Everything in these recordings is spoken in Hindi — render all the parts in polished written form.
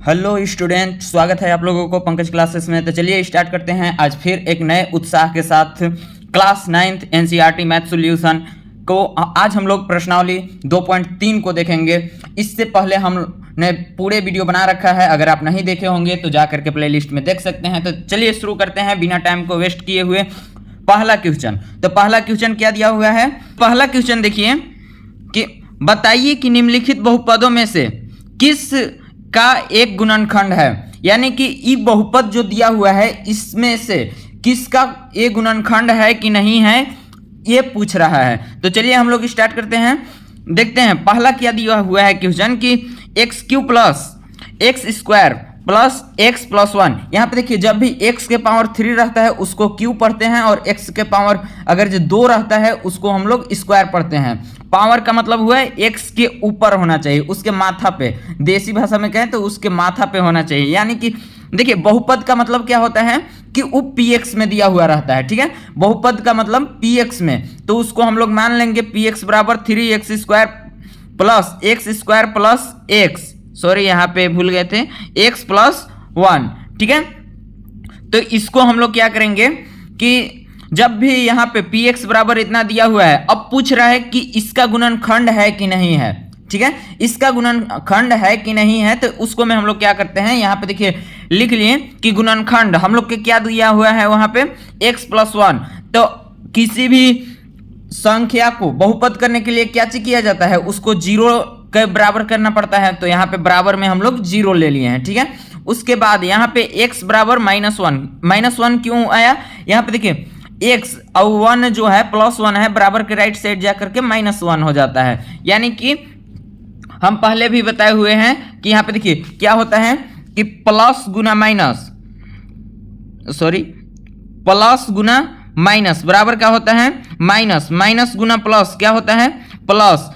हेलो स्टूडेंट, स्वागत है आप लोगों को पंकज क्लासेस में। तो चलिए स्टार्ट करते हैं आज फिर एक नए उत्साह के साथ class 9th NCERT math solution को। आज हम लोग प्रश्नावली 2.3 को देखेंगे। इससे पहले हमने पूरे वीडियो बना रखा है, अगर आप नहीं देखे होंगे तो जा करके प्लेलिस्ट में देख सकते हैं। तो चलिए शुरू करते हैं बिना टाइम को वेस्ट किए हुए। पहला क्वेश्चन, तो पहला क्वेश्चन क्या दिया हुआ है? पहला क्वेश्चन देखिए कि बताइए कि निम्नलिखित बहुपदों में से किस का एक गुणनखंड है। यानी कि ई बहुपद जो दिया हुआ है इसमें से किसका एक गुणनखंड है कि नहीं है, ये पूछ रहा है। तो चलिए हम लोग स्टार्ट करते हैं, देखते हैं पहला क्या दिया हुआ है क्वेश्चन कि x Q plus x square plus x plus 1। यहाँ पे देखिए जब भी x के पावर 3 रहता है उसको q पढ़ते हैं, और x के पावर अगर जो 2 रहता है उसको हम लोग स्क्वायर पढ़ते हैं। पावर का मतलब हुआ है x के ऊपर होना चाहिए, उसके माथा पे, देसी भाषा में कहें तो उसके माथा पे होना चाहिए। यानी कि देखिए बहुपद का मतलब क्या होता है कि उप px में दिया हुआ रहता है, ठीक है। बहुपद का मतलब px में, तो उसको हम लोग मान लेंगे px बराबर 3x square plus x square plus x, sorry यहाँ पे भूल गए थे, x प्लस 1, ठीक है। तो इसको हम लोग क्या करेंगे कि जब भी यहाँ पे px बराबर इतना दिया हुआ है, अब पूछ रहा है कि इसका गुणनखंड है कि नहीं है, ठीक है। इसका गुणनखंड है कि नहीं है, तो उसको में हम लोग क्या करते हैं, यहाँ पे देखिए लिख लिए कि गुणनखंड हम लोग के क्या दिया हुआ है वहाँ पे x प्लस 1। तो किसी भी संख्या को बहुपद करने के लिए क्या चीज किया जाता है, उसको जीरो के बराबर करना पड़ता है। तो यहाँ पे बराबर में हम लोग जीरो ले लिए हैं, ठीक है। उसके बाद यहाँ पे x बराबर -1 क्यों आया, यहाँ पे देखिए x और 1 जो है प्लस 1 है, बराबर के राइट साइड जा करके -1 हो जाता है। यानी कि हम पहले भी बताए हुए हैं कि यहाँ पे देखिए क्या होता है कि प्लस गुना माइनस बराबर क्या होता है माइनस गुना प्लस क्या होता है प्लस,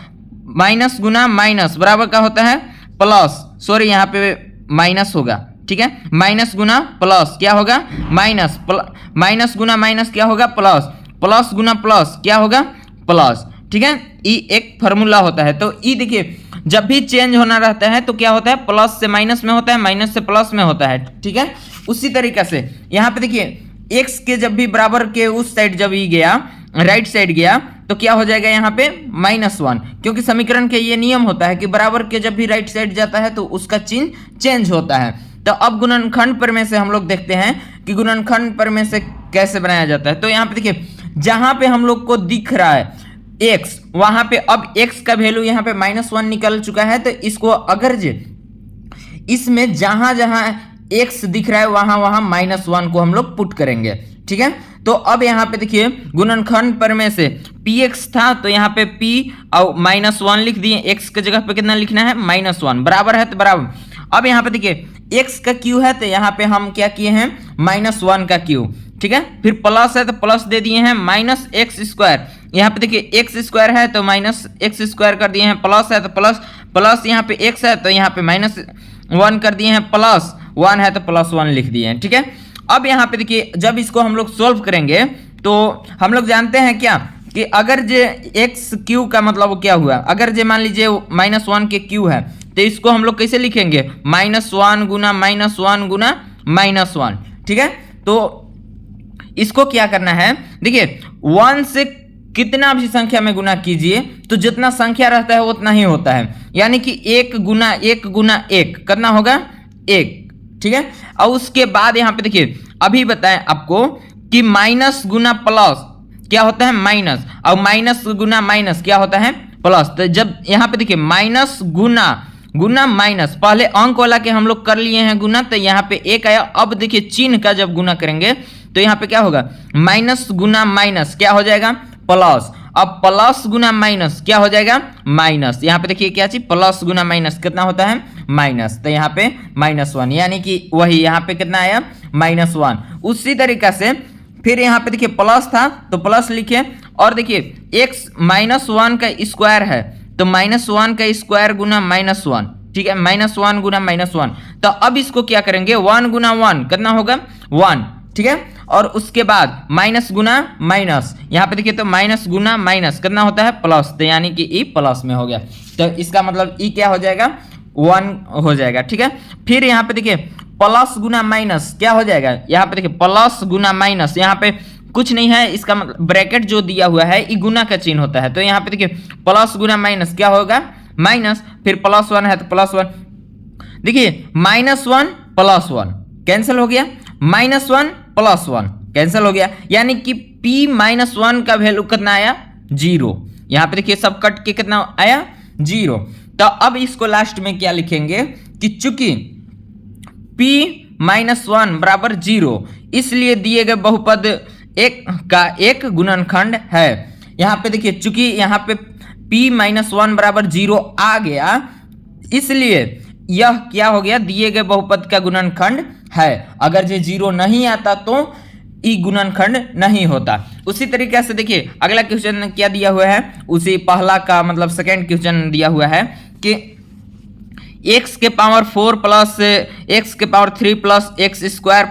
माइनस गुना माइनस बराबर क्या होता है प्लस, सॉरी यहाँ पे माइनस होगा, ठीक है। माइनस गुना प्लस क्या होगा माइनस गुना माइनस क्या होगा प्लस गुना प्लस क्या होगा प्लस, ठीक है। ई एक फॉर्मूला होता है। तो ई देखिए जब भी चेंज होना रहता है तो क्या होता है, प्लस से माइनस में होता है, माइनस से प्लस में होता है, ठीक है। उसी तरीके से यहाँ पे देखिए x के जब भी बराबर के उस साइड जब ही गया, राइट साइड गया, तो क्या हो जाएगा यहाँ पे -1, क्योंकि समीकरण के ये नियम होता है कि बराबर के जब भी राइट साइड जाता है तो उसका चिन्ह चेंज होता है। तो अब गुणनखंड प्रमेय से हम लोग देखते हैं कि गुणनखंड प्रमेय से कैसे बनाया जाता है। तो यहाँ पे देखिए जहां पे हम लोग को दिख रहा है x, वहां पे अब x का वैल्यू यहाँ पे -1 निकल चुका है। तो इसको अगर इसमें जहां जहां x दिख रहा है वहां वहां -1 को हम लोग पुट करेंगे, ठीक है। तो अब यहाँ पे देखिए गुणनखंड प्रमेय से px था तो यहाँ पे p और -1 लिख दिए, x के जगह पे कितना लिखना है -1, बराबर है तो बराबर। अब यहाँ पे देखिए x का q है तो यहाँ पे हम क्या किए हैं -1 का q, ठीक है। फिर प्लस है तो प्लस दे दिए हैं -x स्क्वायर, यहाँ पे देखिए x स्क्वायर है तो -x स्क्वायर कर दिए हैं, प्लस है तो प्लस यहाँ पे x है तो यहाँ पे -1 कर दिए हैं, प्लस 1 है तो +1 लिख दिए हैं, ठीक है। अब यहाँ पे देखिए जब इसको हम लोग सोल्व करेंगे तो हम लोग जानते हैं क्या कि अगर जे एक्स क्यू का मतलब क्या हुआ, अगर जे मान लीजिए -1 के क्यू है तो इसको हम लोग कैसे लिखेंगे -1 गुना -1, ठीक है। तो इसको क्या करना है, देखिए 1 से कितना भी संख्या में गुना कीजिए तो जितना संख्या रहता है उतना ही होता है। यानी कि 1 गुना 1 कितना होगा 1, ठीक है। और उसके बाद यहाँ पे देखिए अभी बताएं आपको कि माइनस गुना प्लस क्या होता है माइनस, और माइनस गुना माइनस क्या होता है प्लस। तो जब यहाँ पे देखिए माइनस गुना माइनस, पहले अंक वाला के हम लोग कर लिए हैं गुना, तो यहाँ पे 1 आया। अब देखिए चिन्ह का जब गुना करेंगे तो यहाँ पे क्या होगा माइनस गुना माइनस क्या हो जाएगा प्लस, अब प्लस गुना माइनस क्या हो जाएगा माइनस। यहाँ पे देखिए क्या चीज प्लस गुना माइनस कितना होता है माइनस, तो यहाँ पे -1, यानी कि वही यहाँ पे कितना आया -1। उसी तरीका से फिर यहाँ पे देखिए प्लस था तो प्लस लिखे, और देखिए x -1 का स्क्वायर है तो -1 का स्क्वायर गुना -1, ठीक है, -1 गुना -1। तो अब इसको क्या करेंगे 1 गुना 1 कितना होगा 1, ठीक है। और उसके बाद माइनस गुना माइनस, यहाँ पे देखिए तो माइनस गुना माइनस कितना होता है प्लस, तो यानी कि ई प्लस में हो गया। तो इसका मतलब ई क्या हो जाएगा 1 हो जाएगा, ठीक है। फिर यहाँ पे देखिए प्लस गुना माइनस क्या हो जाएगा, यहाँ पे देखिए प्लस गुना माइनस, यहाँ पे कुछ नहीं है, इसका मतलब ब्रैकेट जो दिया हुआ है ये गुना का चिन्ह होता है। तो यहाँ पे देखिए प्लस गुना माइनस क्या होगा, माइनस, फिर प्लस 1 है तो प्लस 1, देखिए -1 + 1 कैंसिल हो गया, -1 + 1 कैंसिल हो गया, यानी कि p-1 का वैल्यू कितना आया, 0। यहाँ पे देखिए सब कट के कितना आया, 0। तो अब इसको लास्ट में क्या लिखेंगे कि चूंकि p-1 बराबर 0, इसलिए दिए गए बहुपद एक का एक गुणनखंड है। यहाँ पे देखिए चूंकि यहाँ पे p-1 बराबर 0 आ गया, इसलिए यह क्या हो गया, दिए गए बहुपद का गुणनखंड है। अगर ये 0 नहीं आता तो ई गुणनखंड नहीं होता। उसी तरीके से देखिए अगला क्वेश्चन क्या दिया हुआ है, उसी पहला का मतलब सेकंड क्वेश्चन दिया हुआ है कि x के पावर 4 प्लस x के power 3 plus x square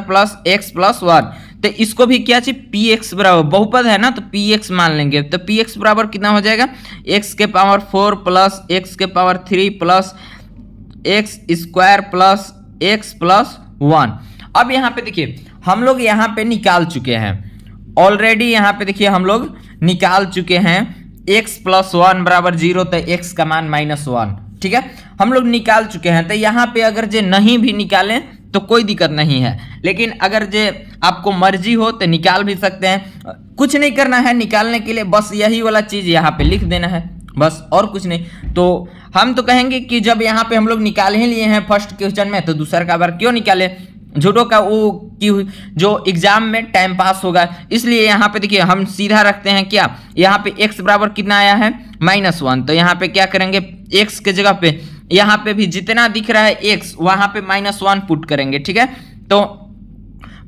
plus x plus 1। तो इसको भी क्या चाहिए, px बराबर, बहुपद है ना तो px मान लेंगे। तो px बराबर कितना हो जाएगा, x के पावर 4 प्लस x के power 3 plus x square plus x plus 1। अब यहाँ पे देखिए हम लोग यहाँ पे निकाल चुके हैं ऑलरेडी, यहाँ पे देखिए हम लोग निकाल चुके हैं x प्लस 1 बराबर 0, तो x का मान -1, ठीक है, हम लोग निकाल चुके हैं। तो यहाँ पे अगर जे नहीं भी निकालें तो कोई दिक्कत नहीं है, लेकिन अगर जे आपको मर्जी हो तो निकाल भी सकते हैं। कुछ नहीं करना है निकालने के लिए, बस यही वाला चीज़ यहाँ पे लिख देना है, बस और कुछ नहीं। तो हम तो कहेंगे कि जब यहाँ पे हम लोग निकाल ही लिए हैं फर्स्ट क्वेश्चन में, तो दूसरा का बार क्यों निकाले, झूठों का वो कि जो एग्जाम में टाइम पास होगा। इसलिए यहाँ पे देखिए हम सीधा रखते हैं क्या, यहाँ पे x बराबर कितना आया है, -1। तो यहाँ पे क्या करेंगे, x के जगह पे यहाँ पे भी जितना दिख रहा है x, वहाँ पे -1 पुट करेंगे, ठीक है। तो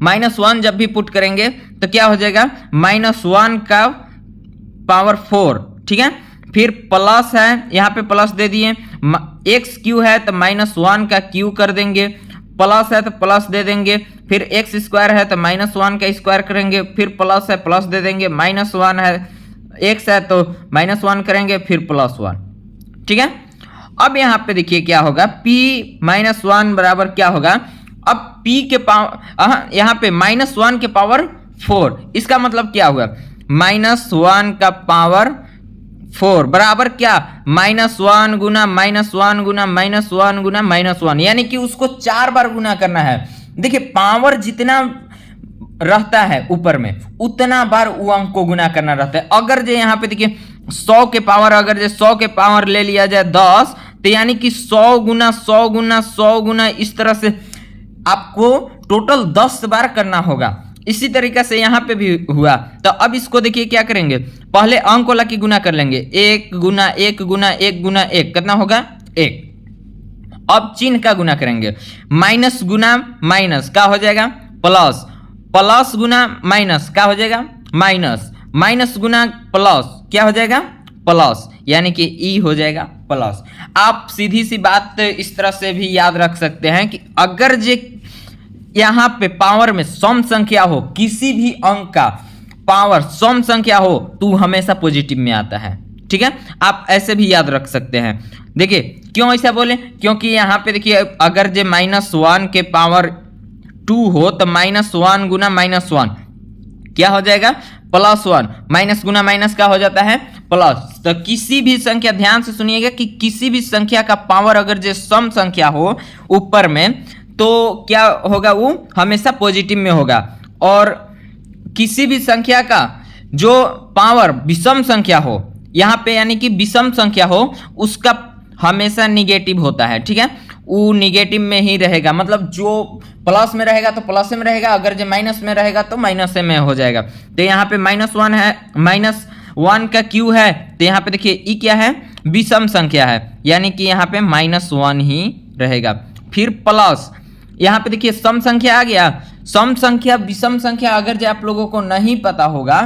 -1 जब भी पुट करेंगे तो क्या हो जाएगा, -1 का पावर 4, ठीक है। फिर प्लस है, यहाँ पे प्लस दे दिए, x क्यू है तो -1 का क्यू कर देंगे, प्लस है तो प्लस दे देंगे, फिर x स्क्वायर है तो -1 का स्क्वायर करेंगे, फिर प्लस है प्लस दे देंगे, -1 है, x है तो -1 करेंगे, फिर +1, ठीक है। अब यहाँ पे देखिए क्या होगा, p-1 बराबर क्या होगा, अब p के पावर, यहाँ पे -1 के पावर 4, इसका मतलब क्या हुआ, -1 का पावर 4 बराबर क्या, -1 गुना -1 गुना -1 गुना -1, यानी कि उसको 4 बार गुना करना है। देखिए पावर जितना रहता है ऊपर में उतना बार वो अंक को गुना करना रहता है। अगर जो यहाँ पे देखिए 100 के पावर, अगर जो 100 के पावर ले लिया जाए 10, तो यानी कि 100 गुना 100 गुना 100 गुना, इस तरह से आपको टोटल 10 बार करना होगा। इसी तरीके से यहाँ पे भी हुआ। तो अब इसको देखिए क्या करेंगे, पहले अंक वाला की गुना कर लेंगे, 1 गुना 1 गुना 1 गुना 1 कितना होगा, 1। अब चिन्ह का गुना करेंगे, माइनस गुना माइनस क्या हो जाएगा, प्लस, प्लस गुना माइनस क्या हो जाएगा, माइनस, माइनस गुना प्लस क्या हो जाएगा, प्लस, यानी कि ई हो जाएगा प्लस। आप सीधी सी बात इस तरह से भी याद रख सकते हैं कि अगर जे यहाँ पे पावर में सम संख्या हो, किसी भी अंक का पावर सम संख्या हो तो हमेशा पॉजिटिव में आता है, ठीक है। आप ऐसे भी याद रख सकते हैं। देखिए क्यों ऐसा बोले, क्योंकि यहाँ पे देखिए अगर जे -1 के पावर 2 हो तो -1 गुना -1 क्या हो जाएगा, +1, माइनस गुना माइनस क्या हो जाता है, प्लस। तो किसी भी संख्या, ध्यान से सुनिएगा कि किसी भी संख्या का पावर अगर जो सम संख्या हो ऊपर में तो क्या होगा, वो हमेशा पॉजिटिव में होगा। और किसी भी संख्या का जो पावर विषम संख्या हो यहाँ पे, यानी कि विषम संख्या हो, उसका हमेशा निगेटिव होता है, ठीक है। वो निगेटिव में ही रहेगा, मतलब जो प्लस में रहेगा तो प्लस में रहेगा, अगर जो माइनस में रहेगा तो माइनस में हो जाएगा। तो यहाँ पे -1 है, -1 का क्यू है, तो यहाँ पे देखिए ई क्या है, विषम संख्या है, यानी कि यहाँ पे -1 ही रहेगा। फिर प्लस, यहाँ पे देखिए सम संख्या आ गया, सम संख्या विषम संख्या अगर जो आप लोगों को नहीं पता होगा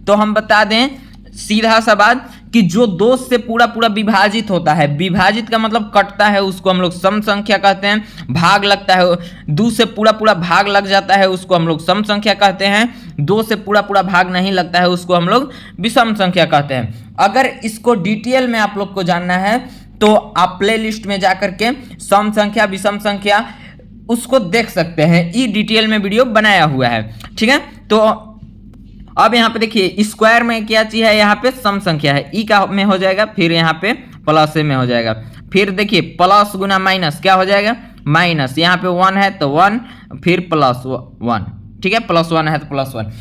तो हम बता दें सीधा सा बात कि जो 2 से पूरा पूरा विभाजित होता है, विभाजित का मतलब कटता है, उसको हम लोग सम संख्या कहते हैं। भाग लगता है, 2 से पूरा पूरा भाग लग जाता है, उसको हम लोग सम संख्या कहते हैं। 2 से पूरा पूरा भाग नहीं लगता है, उसको हम लोग विषम संख्या कहते हैं। अगर इसको डिटेल में आप लोग को जानना है तो आप प्ले लिस्ट में जाकर के सम संख्या विषम संख्या उसको देख सकते हैं, ई डिटेल में वीडियो बनाया हुआ है। ठीक है, तो अब यहाँ पे देखिए स्क्वायर में क्या चीज है, यहाँ पे सम संख्या है, ई का में हो जाएगा, फिर यहाँ पे प्लस में हो जाएगा, फिर देखिए प्लस गुना माइनस क्या हो जाएगा, माइनस, यहाँ पे 1 है तो 1, फिर प्लस 1। ठीक है, प्लस 1 है तो प्लस 1।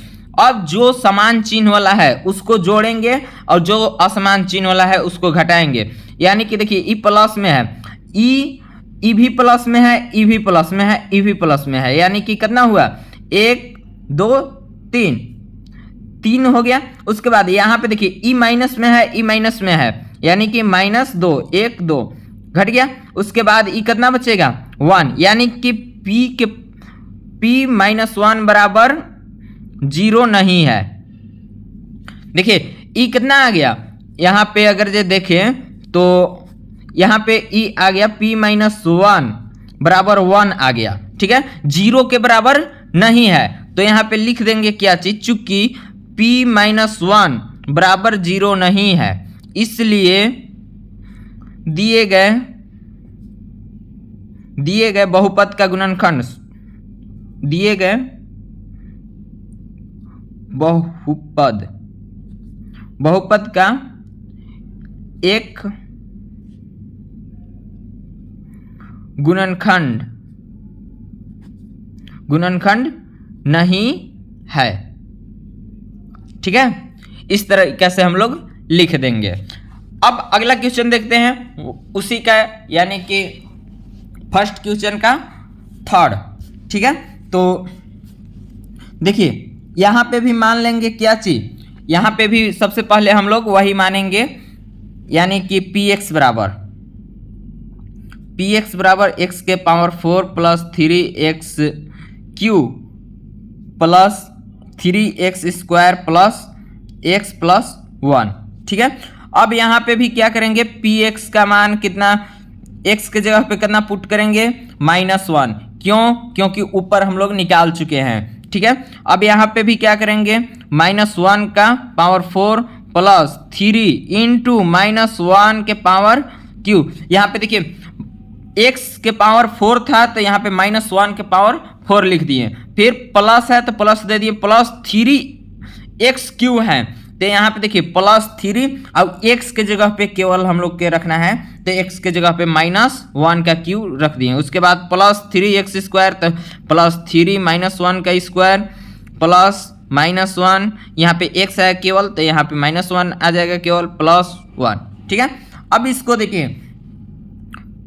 अब जो समान चिन्ह वाला है उसको जोड़ेंगे और जो असमान चिन्ह वाला है उसको घटाएंगे। यानी कि देखिए ई प्लस में है, ई भी प्लस में है, ई भी प्लस में है, ई भी प्लस में है, यानी कि कितना हुआ, 1 2 3 हो गया। उसके बाद यहाँ पे देखिए ई माइनस में है, ई माइनस में है, यानी कि -2 1 2 घट गया। उसके बाद ई कितना बचेगा 1, यानी कि p -1 बराबर 0 नहीं है। देखिए ई कितना आ गया, यहाँ पे अगर ये देखें तो यहाँ पे ई आ गया p -1 बराबर 1 आ गया। ठीक है, 0 के बराबर नहीं है, तो यहाँ पे लिख देंगे क्या चीज, चूंकि p -1 बराबर 0 नहीं है, इसलिए दिए गए बहुपद का गुणनखंड, दिए गए बहुपद का एक गुणनखंड नहीं है। ठीक है, इस तरीके से हम लोग लिख देंगे। अब अगला क्वेश्चन देखते हैं, उसी का यानी कि फर्स्ट क्वेश्चन का थर्ड। ठीक है, तो देखिए यहाँ पे भी मान लेंगे क्या चीज, यहाँ पे भी सबसे पहले हम लोग वही मानेंगे, यानी कि px बराबर x के power 4 plus 3x Q plus 3x square plus x plus 1। ठीक है, अब यहाँ पे भी क्या करेंगे, px का मान कितना, x के जगह पे कितना पुट करेंगे, -1, क्यों, क्योंकि ऊपर हम लोग निकाल चुके हैं। ठीक है, अब यहाँ पे भी क्या करेंगे, -1 का पावर 4 प्लस 3 इंटू -1 के पावर क्यू। यहाँ पे देखिए x के पावर 4 था तो यहाँ पे -1 के पावर 4 लिख दिए, फिर प्लस है तो प्लस दे दिए, प्लस 3x क्यू है तो यहाँ पे देखिए +3, अब x के जगह पे केवल हम लोग के रखना है तो x के जगह पे -1 का क्यू रख दिए। उसके बाद +3x स्क्वायर तो +3 -1 का स्क्वायर प्लस -1, यहाँ पे x है केवल तो यहाँ पे -1 आ जाएगा केवल +1। ठीक है, अब इसको देखिए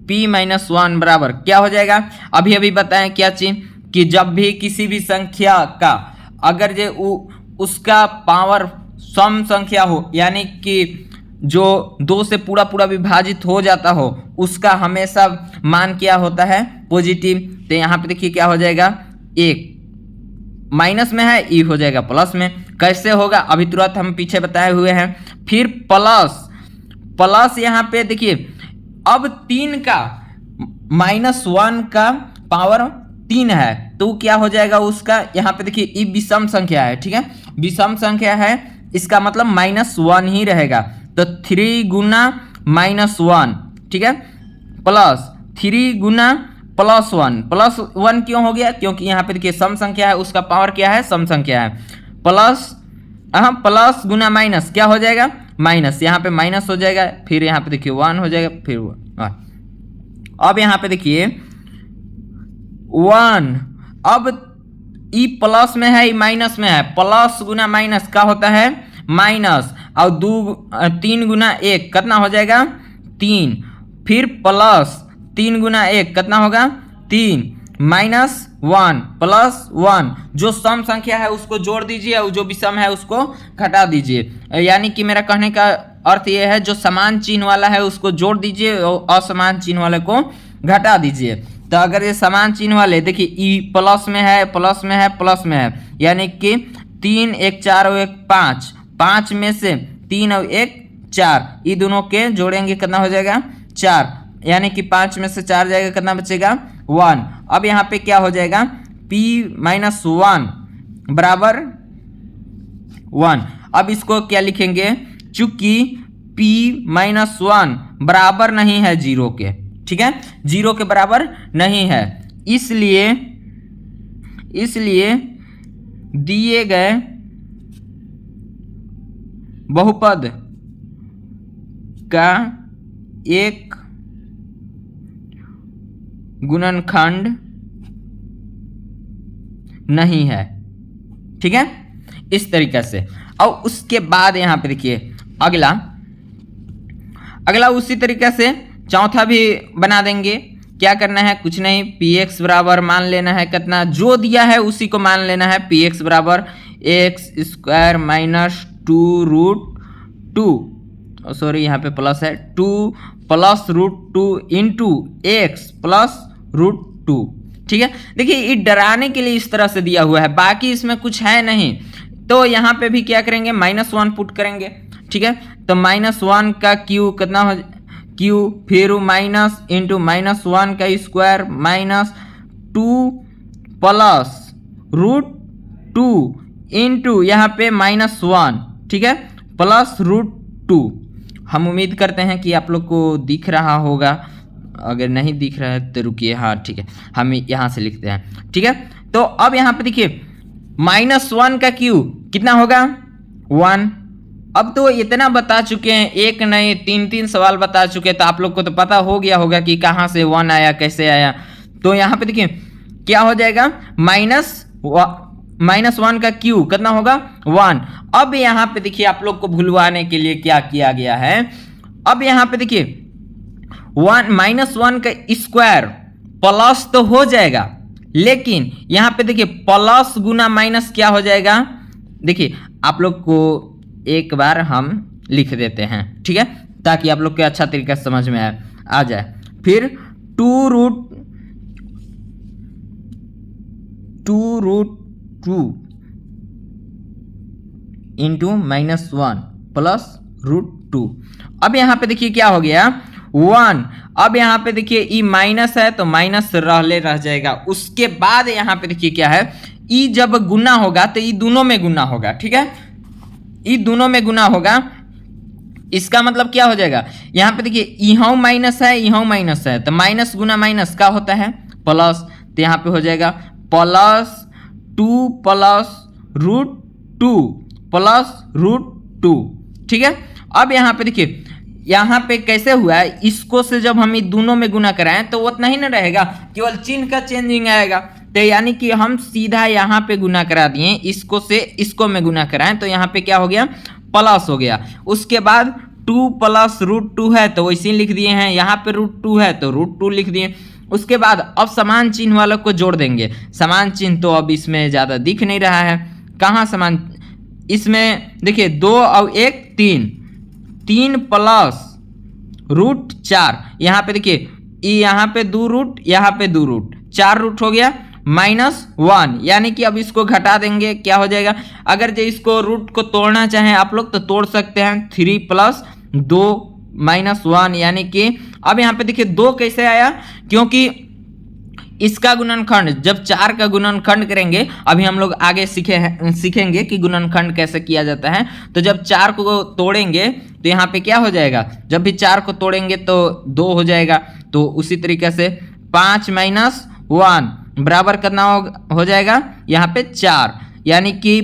p -1 बराबर क्या हो जाएगा, अभी बताएं क्या चीज, कि जब भी किसी भी संख्या का अगर ये उसका पावर सम संख्या हो, यानी कि जो 2 से पूरा विभाजित हो जाता हो, उसका हमेशा मान क्या होता है, पॉजिटिव। तो यहाँ पे देखिए क्या हो जाएगा, 1 माइनस में है, ई हो जाएगा प्लस में। कैसे होगा अभी तुरंत हम पीछे बताए हुए हैं। फिर प्लस यहाँ पे देखिए अब 3 का -1 का पावर 3 है तो क्या हो जाएगा उसका, यहाँ पे देखिए ई विषम संख्या है। ठीक है, विषम संख्या है, इसका मतलब -1 ही रहेगा, तो 3 गुना -1। ठीक है, प्लस 3 गुना +1 क्यों हो गया, क्योंकि यहाँ पे देखिए सम संख्या है, उसका पावर क्या है, सम संख्या है। प्लस गुना माइनस क्या हो जाएगा, माइनस, यहाँ पे माइनस हो जाएगा, फिर यहाँ पे देखिए 1 हो जाएगा, फिर 1। अब यहाँ पे देखिए 1, अब ई प्लस में है, ई माइनस में है, प्लस गुना माइनस क्या होता है, माइनस, और 3 गुना 1 कितना हो जाएगा, 3, फिर प्लस 3 गुना 1 कितना होगा, 3, -1 प्लस 1, जो सम संख्या है उसको जोड़ दीजिए और जो विषम है उसको घटा दीजिए। यानी कि मेरा कहने का अर्थ ये है, जो समान चिन्ह वाला है उसको जोड़ दीजिए और असमान चिन्ह वाले को घटा दीजिए। तो अगर ये समान चिन्ह वाले देखिए ई प्लस में है, प्लस में है, प्लस में है, यानी कि 3 1 4 और 1 5, 5 में से 3 और 1 4, ये दोनों के जोड़ेंगे कितना हो जाएगा, 4, यानी कि 5 में से 4 जाएगा, कितना बचेगा, 1। अब यहाँ पे क्या हो जाएगा, p -1 बराबर 1। अब इसको क्या लिखेंगे, चूंकि p -1 बराबर नहीं है जीरो के, ठीक है, जीरो के बराबर नहीं है। इसलिए दिए गए बहुपद का एक गुणनखंड नहीं है, ठीक है, इस तरीके से। और उसके बाद यहां पे देखिए अगला उसी तरीके से चौथा भी बना देंगे। क्या करना है, कुछ नहीं, px बराबर मान लेना है कितना, जो दिया है उसी को मान लेना है। px बराबर एक्स स्क्वायर माइनस 2√2, सॉरी यहाँ पे प्लस है, 2 प्लस √2 इंटू एक्स प्लस √2, ठीक है। देखिए ये डराने के लिए इस तरह से दिया हुआ है, बाकी इसमें कुछ है नहीं। तो यहाँ पे भी क्या करेंगे, -1 पुट करेंगे, ठीक है। तो -1 का क्यू कितना हो, क्यू फिर माइनस इंटू -1 का स्क्वायर माइनस 2 प्लस √2 इंटू यहाँ पे -1, ठीक है, प्लस √2। हम उम्मीद करते हैं कि आप लोग को दिख रहा होगा, अगर नहीं दिख रहा है तो रुकिए, हाँ ठीक है, हम यहाँ से लिखते हैं, ठीक है। तो अब यहाँ पे देखिए -1 का क्यू कितना होगा, 1। अब तो इतना बता चुके हैं, एक नहीं 3 सवाल बता चुके हैं, तो आप लोग को तो पता हो गया होगा कि कहाँ से 1 आया, कैसे आया। तो यहाँ पे देखिए क्या हो जाएगा, -1 का क्यू कितना होगा, 1। अब यहाँ पे देखिए आप लोग को भूलवाने के लिए क्या किया गया है, अब यहाँ पे देखिए -1 का स्क्वायर प्लस तो हो जाएगा, लेकिन यहाँ पे देखिए प्लस गुना माइनस क्या हो जाएगा। देखिए आप लोग को एक बार हम लिख देते हैं, ठीक है, ताकि आप लोग को अच्छा तरीका से समझ में आ जाए। फिर 2√2 इंटू -1 प्लस √2। अब यहाँ पे देखिए क्या हो गया, 1। अब यहाँ पे ये ई माइनस है तो माइनस रह जाएगा। उसके बाद यहाँ पे देखिए क्या है, ई जब गुना होगा तो ई दोनों में गुना होगा, ठीक है, ई दोनों में गुना होगा। इसका मतलब क्या हो जाएगा, यहाँ पे देखिए यहाँ माइनस है, यहाँ माइनस है, तो माइनस गुना माइनस का होता है प्लस, तो यहाँ पे हो जाएगा +2 प्लस √2 प्लस √2, ठीक है। अब यहाँ पे देखिए यहाँ पे कैसे हुआ है, इसको से जब हम दोनों में गुना कराएं तो उतना ही ना रहेगा, केवल चिन्ह का चेंजिंग आएगा। तो यानी कि हम सीधा यहाँ पे गुना करा दिए, इसको से इसको में गुना कराएं तो यहाँ पे क्या हो गया, प्लस हो गया। उसके बाद 2 प्लस √2 है तो वैसे ही लिख दिए हैं, यहाँ पे √2 है तो √2 लिख दिए। उसके बाद अब समान चिन्ह वालों को जोड़ देंगे। समान चिन्ह तो अब इसमें ज़्यादा दिख नहीं रहा है, कहाँ समान, इसमें देखिए 2 और 1 3 प्लस √4, यहाँ पे देखिए यहाँ पे 2 रूट, यहाँ पे 2 रूट, 4 रूट हो गया, -1, यानी कि अब इसको घटा देंगे, क्या हो जाएगा। अगर जो इसको रूट को तोड़ना चाहें आप लोग तो तोड़ सकते हैं, 3 + 2 -1, यानी कि अब यहाँ पे देखिए 2 कैसे आया, क्योंकि इसका गुणनखंड जब 4 का गुणनखंड करेंगे, अभी हम लोग आगे सीखेंगे कि गुणनखंड कैसे किया जाता है। तो जब 4 को तोड़ेंगे तो यहाँ पे क्या हो जाएगा, जब भी 4 को तोड़ेंगे तो 2 हो जाएगा। तो उसी तरीके से 5 - 1 बराबर कितना हो जाएगा, यहाँ पे 4, यानी कि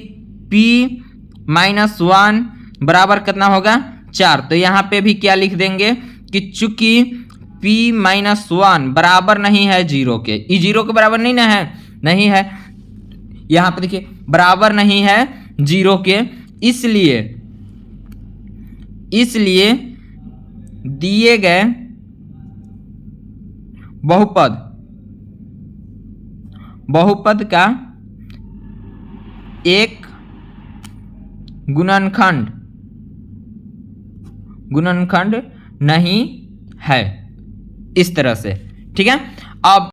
p - 1 बराबर कितना होगा, 4। तो यहाँ पे भी क्या लिख देंगे कि चूंकि p - 1 बराबर नहीं है 0 के, ई 0 के बराबर नहीं ना है, नहीं है, यहाँ पे देखिए बराबर नहीं है 0 के, इसलिए दिए गए बहुपद का एक गुणनखंड नहीं है, इस तरह से, ठीक है। अब